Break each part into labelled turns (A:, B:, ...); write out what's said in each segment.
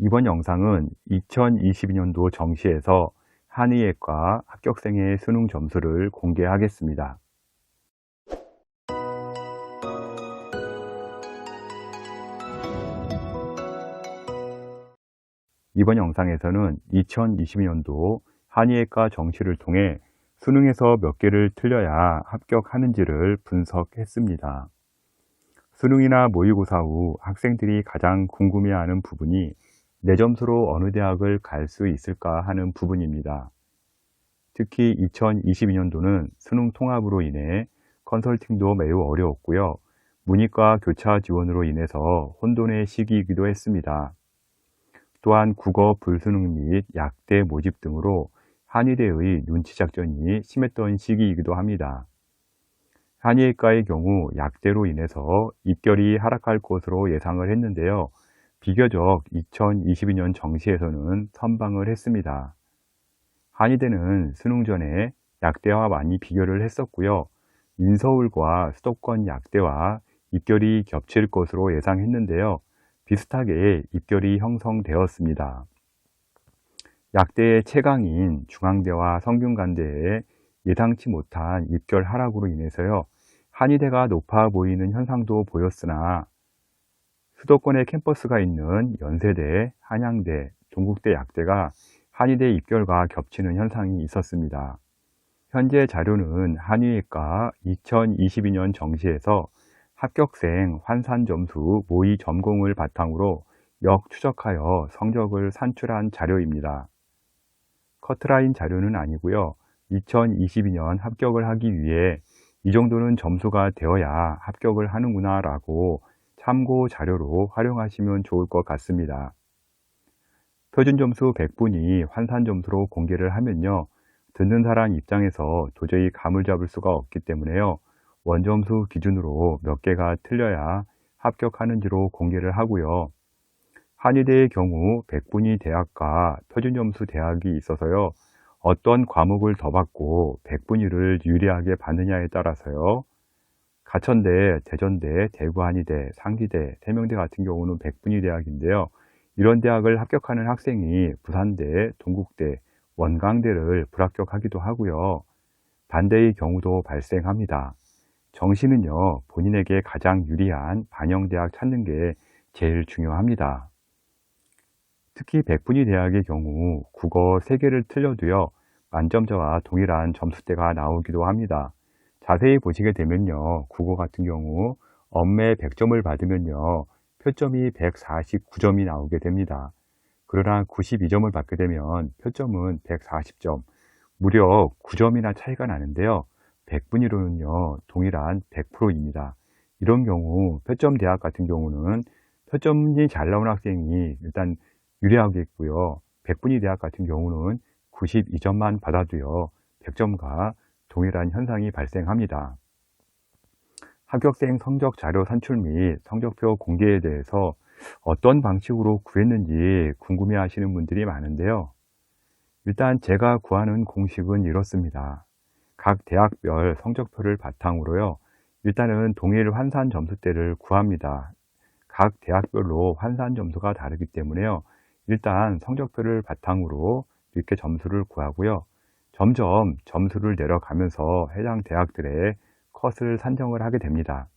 A: 이번 영상은 2022년도 정시에서 한의예과 합격생의 수능 점수를 공개하겠습니다. 이번 영상에서는 2022년도 한의예과 정시를 통해 수능에서 몇 개를 틀려야 합격하는지를 분석했습니다. 수능이나 모의고사 후 학생들이 가장 궁금해하는 부분이 내 점수로 어느 대학을 갈 수 있을까 하는 부분입니다. 특히 2022년도는 수능 통합으로 인해 컨설팅도 매우 어려웠고요. 문이과 교차 지원으로 인해서 혼돈의 시기이기도 했습니다. 또한 국어 불수능 및 약대 모집 등으로 한의대의 눈치 작전이 심했던 시기이기도 합니다. 한의예과의 경우 약대로 인해서 입결이 하락할 것으로 예상을 했는데요. 비교적 2022년 정시에서는 선방을 했습니다. 한의대는 수능 전에 약대와 많이 비교를 했었고요. 인서울과 수도권 약대와 입결이 겹칠 것으로 예상했는데요. 비슷하게 입결이 형성되었습니다. 약대의 최강인 중앙대와 성균관대에 예상치 못한 입결 하락으로 인해서요. 한의대가 높아 보이는 현상도 보였으나 수도권에 캠퍼스가 있는 연세대, 한양대, 동국대 약대가 한의대 입결과 겹치는 현상이 있었습니다. 현재 자료는 한의예과 2022년 정시에서 합격생 환산 점수 모의 점공을 바탕으로 역추적하여 성적을 산출한 자료입니다. 커트라인 자료는 아니고요. 2022년 합격을 하기 위해 이 정도는 점수가 되어야 합격을 하는구나 라고 참고 자료로 활용하시면 좋을 것 같습니다. 표준 점수 100분이 환산 점수로 공개를 하면요. 듣는 사람 입장에서 도저히 감을 잡을 수가 없기 때문에요. 원점수 기준으로 몇 개가 틀려야 합격하는지로 공개를 하고요. 한의대의 경우 100분위 대학과 표준점수 대학이 있어서요. 어떤 과목을 더 받고 100분위를 유리하게 받느냐에 따라서요. 가천대, 대전대, 대구한의대, 상지대, 세명대 같은 경우는 100분위 대학인데요. 이런 대학을 합격하는 학생이 부산대, 동국대, 원광대를 불합격하기도 하고요. 반대의 경우도 발생합니다. 정시는요, 본인에게 가장 유리한 반영대학 찾는 게 제일 중요합니다. 특히 100분위 대학의 경우 국어 3개를 틀려도요, 만점자와 동일한 점수대가 나오기도 합니다. 자세히 보시게 되면요, 국어 같은 경우 엄매 100점을 받으면요, 표점이 149점이 나오게 됩니다. 그러나 92점을 받게 되면 표점은 140점, 무려 9점이나 차이가 나는데요. 100분위로는요, 동일한 100%입니다. 이런 경우 표점 대학 같은 경우는 표점이 잘 나온 학생이 일단 유리하겠고요. 100분위 대학 같은 경우는 92점만 받아도요, 100점과 동일한 현상이 발생합니다. 합격생 성적 자료 산출 및 성적표 공개에 대해서 어떤 방식으로 구했는지 궁금해 하시는 분들이 많은데요. 일단 제가 구하는 공식은 이렇습니다. 각 대학별 성적표를 바탕으로요. 일단은 동일 환산 점수대를 구합니다. 각 대학별로 환산 점수가 다르기 때문에요. 일단 성적표를 바탕으로 이렇게 점수를 구하고요. 점점 점수를 내려가면서 해당 대학들의 컷을 산정을 하게 됩니다.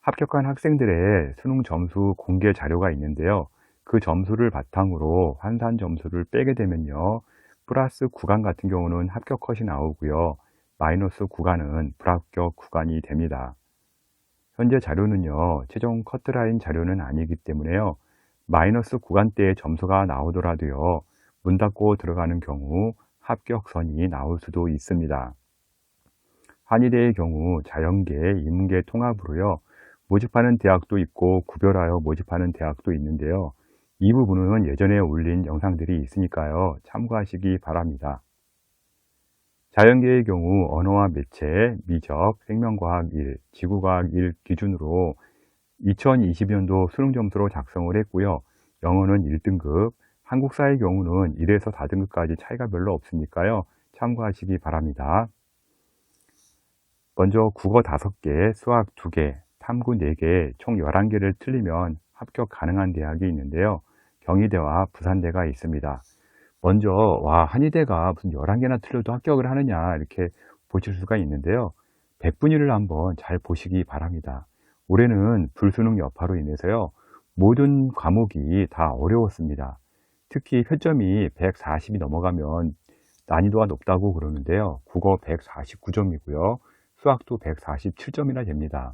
A: 합격한 학생들의 수능 점수 공개 자료가 있는데요. 그 점수를 바탕으로 환산 점수를 빼게 되면요. 플러스 구간 같은 경우는 합격 컷이 나오고요. 마이너스 구간은 불합격 구간이 됩니다. 현재 자료는요. 최종 커트라인 자료는 아니기 때문에요. 마이너스 구간대의 점수가 나오더라도요. 문 닫고 들어가는 경우 합격선이 나올 수도 있습니다. 한의대의 경우 자연계, 인문계 통합으로요. 모집하는 대학도 있고 구별하여 모집하는 대학도 있는데요. 이 부분은 예전에 올린 영상들이 있으니까요. 참고하시기 바랍니다. 자연계의 경우 언어와 매체, 미적, 생명과학 1, 지구과학 1 기준으로 2020년도 수능 점수로 작성을 했고요. 영어는 1등급, 한국사의 경우는 1에서 4등급까지 차이가 별로 없으니까요. 참고하시기 바랍니다. 먼저 국어 5개, 수학 2개, 탐구 4개, 총 11개를 틀리면 합격 가능한 대학이 있는데요. 경희대와 부산대가 있습니다. 먼저 와 한의대가 무슨 11개나 틀려도 합격을 하느냐 이렇게 보실 수가 있는데요. 백분위를 한번 잘 보시기 바랍니다. 올해는 불수능 여파로 인해서요, 모든 과목이 다 어려웠습니다. 특히 표점이 140이 넘어가면 난이도가 높다고 그러는데요. 국어 149점이고요. 수학도 147점이나 됩니다.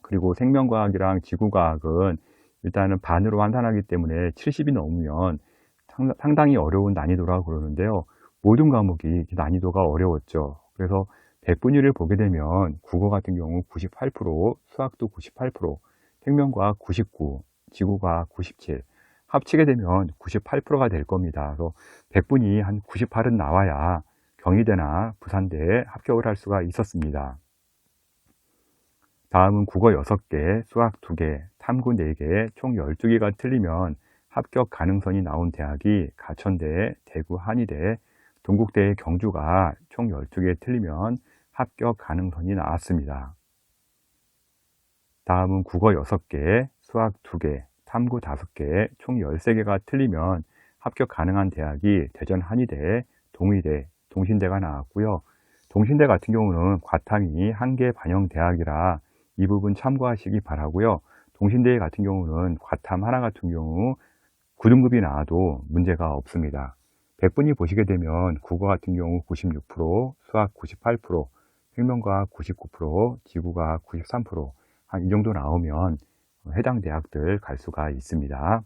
A: 그리고 생명과학이랑 지구과학은 일단은 반으로 환산하기 때문에 70이 넘으면 상당히 어려운 난이도라고 그러는데요. 모든 과목이 난이도가 어려웠죠. 그래서 백분위를 보게 되면 국어 같은 경우 98%, 수학도 98%, 생명과학 99, 지구과학 97, 합치게 되면 98%가 될 겁니다. 그래서 백분위 한 98은 나와야 경희대나 부산대에 합격을 할 수가 있었습니다. 다음은 국어 6개, 수학 2개, 탐구 4개, 총 12개가 틀리면 합격 가능성이 나온 대학이 가천대, 대구 한의대, 동국대 경주가 총 12개 틀리면 합격 가능성이 나왔습니다. 다음은 국어 6개, 수학 2개, 탐구 5개, 총 13개가 틀리면 합격 가능한 대학이 대전 한의대, 동의대, 동신대가 나왔고요. 동신대 같은 경우는 과탐이 1개 반영 대학이라 이 부분 참고하시기 바라고요. 동신대 같은 경우는 과탐 하나 같은 경우 9등급이 나와도 문제가 없습니다. 백분위 보시게 되면 국어 같은 경우 96%, 수학 98%, 생명과학 99%, 지구과학 93%, 한 이 정도 나오면 해당 대학들 갈 수가 있습니다.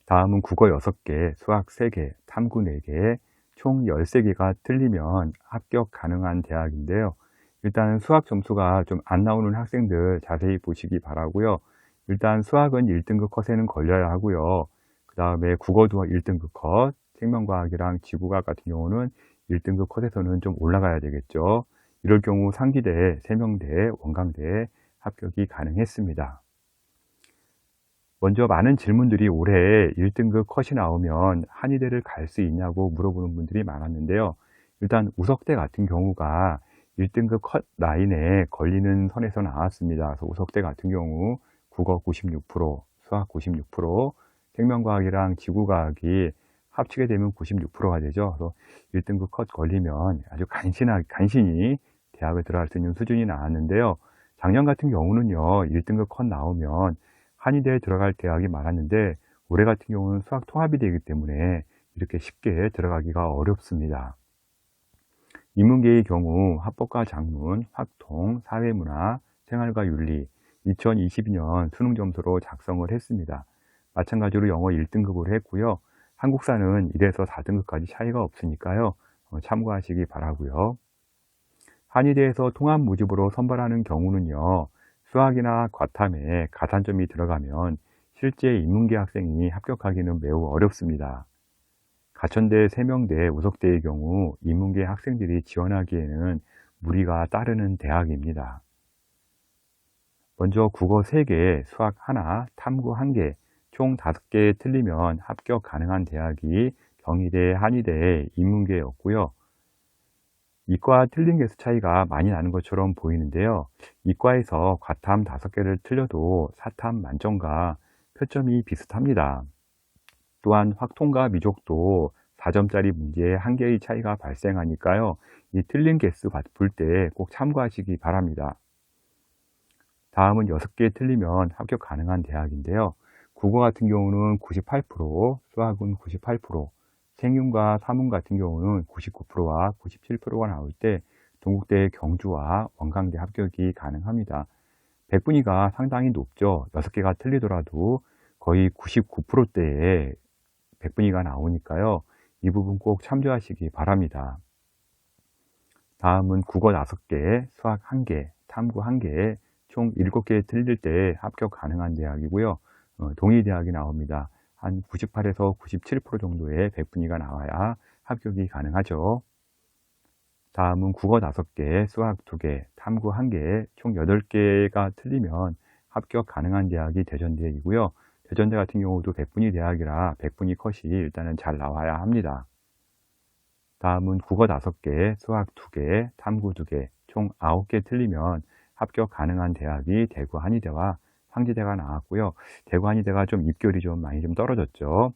A: 다음은 국어 6개, 수학 3개, 탐구 4개, 총 13개가 틀리면 합격 가능한 대학인데요. 일단 수학 점수가 좀 안 나오는 학생들 자세히 보시기 바라고요. 일단 수학은 1등급 컷에는 걸려야 하고요. 그 다음에 국어도 1등급 컷, 생명과학이랑 지구과학 같은 경우는 1등급 컷에서는 좀 올라가야 되겠죠. 이럴 경우 상기대, 세명대, 원광대 합격이 가능했습니다. 먼저 많은 질문들이 올해 1등급 컷이 나오면 한의대를 갈 수 있냐고 물어보는 분들이 많았는데요. 일단 우석대 같은 경우가 1등급 컷 라인에 걸리는 선에서 나왔습니다. 그래서 우석대 같은 경우 국어 96%, 수학 96%, 생명과학이랑 지구과학이 합치게 되면 96%가 되죠. 그래서 1등급 컷 걸리면 아주 간신히 대학을 들어갈 수 있는 수준이 나왔는데요. 작년 같은 경우는요, 1등급 컷 나오면 한의대에 들어갈 대학이 많았는데 올해 같은 경우는 수학 통합이 되기 때문에 이렇게 쉽게 들어가기가 어렵습니다. 인문계의 경우 합법과 작문, 확통, 사회문화, 생활과 윤리 2022년 수능 점수로 작성을 했습니다. 마찬가지로 영어 1등급으로 했고요. 한국사는 1에서 4등급까지 차이가 없으니까요. 참고하시기 바라고요. 한의대에서 통합 모집으로 선발하는 경우는요, 수학이나 과탐에 가산점이 들어가면 실제 인문계 학생이 합격하기는 매우 어렵습니다. 가천대, 세명대, 우석대의 경우 인문계 학생들이 지원하기에는 무리가 따르는 대학입니다. 먼저 국어 3개, 수학 1, 탐구 1개, 총 5개 틀리면 합격 가능한 대학이 경희대, 한의대, 인문계였고요. 이과 틀린 개수 차이가 많이 나는 것처럼 보이는데요. 이과에서 과탐 5개를 틀려도 사탐 만점과 표점이 비슷합니다. 또한 확통과 미적도 4점짜리 문제에 1개의 차이가 발생하니까요. 이 틀린 개수 볼 때 꼭 참고하시기 바랍니다. 다음은 6개 틀리면 합격 가능한 대학인데요. 국어 같은 경우는 98%, 수학은 98%, 생윤과 사문 같은 경우는 99%와 97%가 나올 때 동국대 경주와 원광대 합격이 가능합니다. 백분위가 상당히 높죠. 6개가 틀리더라도 거의 99%대에 백분위가 나오니까요. 이 부분 꼭 참조하시기 바랍니다. 다음은 국어 5개, 수학 1개, 탐구 1개, 총 7개 틀릴 때 합격 가능한 대학이고요. 동의대학이 나옵니다. 한 98에서 97% 정도의 백분위가 나와야 합격이 가능하죠. 다음은 국어 5개, 수학 2개, 탐구 1개, 총 8개가 틀리면 합격 가능한 대학이 대전대이고요. 대전대 같은 경우도 백분위 대학이라 백분위 컷이 일단은 잘 나와야 합니다. 다음은 국어 5개, 수학 2개, 탐구 2개, 총 9개 틀리면 합격 가능한 대학이 대구 한의대와 상지대가 나왔고요. 대구 한의대가 좀 입결이 좀 많이 좀 떨어졌죠.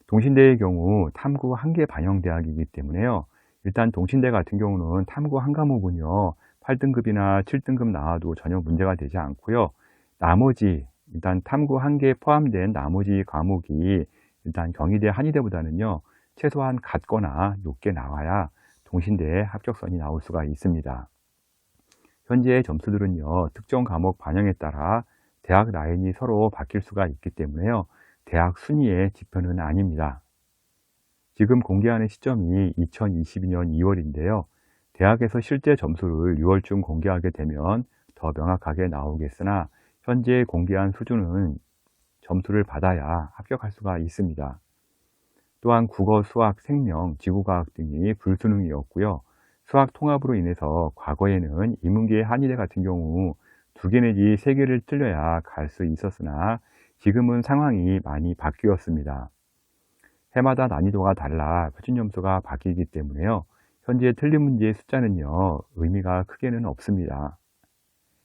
A: 동신대의 경우 탐구 한 개 반영대학이기 때문에요. 일단 동신대 같은 경우는 탐구 한 과목은요, 8등급이나 7등급 나와도 전혀 문제가 되지 않고요. 나머지 일단 탐구 한 개 포함된 나머지 과목이 일단 경희대 한의대보다는요, 최소한 같거나 높게 나와야 동신대에 합격선이 나올 수가 있습니다. 현재의 점수들은요, 특정 과목 반영에 따라 대학 라인이 서로 바뀔 수가 있기 때문에요, 대학 순위의 지표는 아닙니다. 지금 공개하는 시점이 2022년 2월인데요. 대학에서 실제 점수를 6월쯤 공개하게 되면 더 명확하게 나오겠으나 현재 공개한 수준은 점수를 받아야 합격할 수가 있습니다. 또한 국어, 수학, 생명, 지구과학 등이 불수능이었고요. 수학 통합으로 인해서 과거에는 인문계 한의대 같은 경우 2개 내지 3개를 틀려야 갈 수 있었으나 지금은 상황이 많이 바뀌었습니다. 해마다 난이도가 달라 표준 점수가 바뀌기 때문에요. 현재 틀린 문제의 숫자는요, 의미가 크게는 없습니다.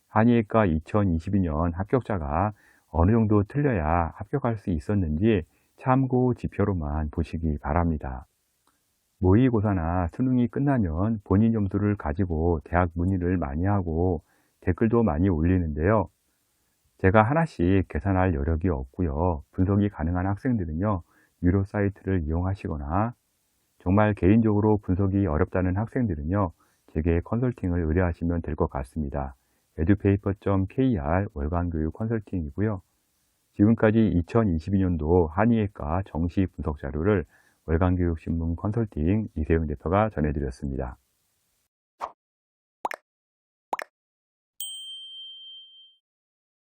A: 한의학과 2022년 합격자가 어느 정도 틀려야 합격할 수 있었는지 참고 지표로만 보시기 바랍니다. 모의고사나 수능이 끝나면 본인 점수를 가지고 대학 문의를 많이 하고 댓글도 많이 올리는데요. 제가 하나씩 계산할 여력이 없고요. 분석이 가능한 학생들은요, 유료 사이트를 이용하시거나 정말 개인적으로 분석이 어렵다는 학생들은요, 제게 컨설팅을 의뢰하시면 될 것 같습니다. edupaper.kr 월간교육 컨설팅이고요. 지금까지 2022년도 한의학과 정시 분석 자료를 월간교육신문 컨설팅 이세훈 대표가 전해드렸습니다.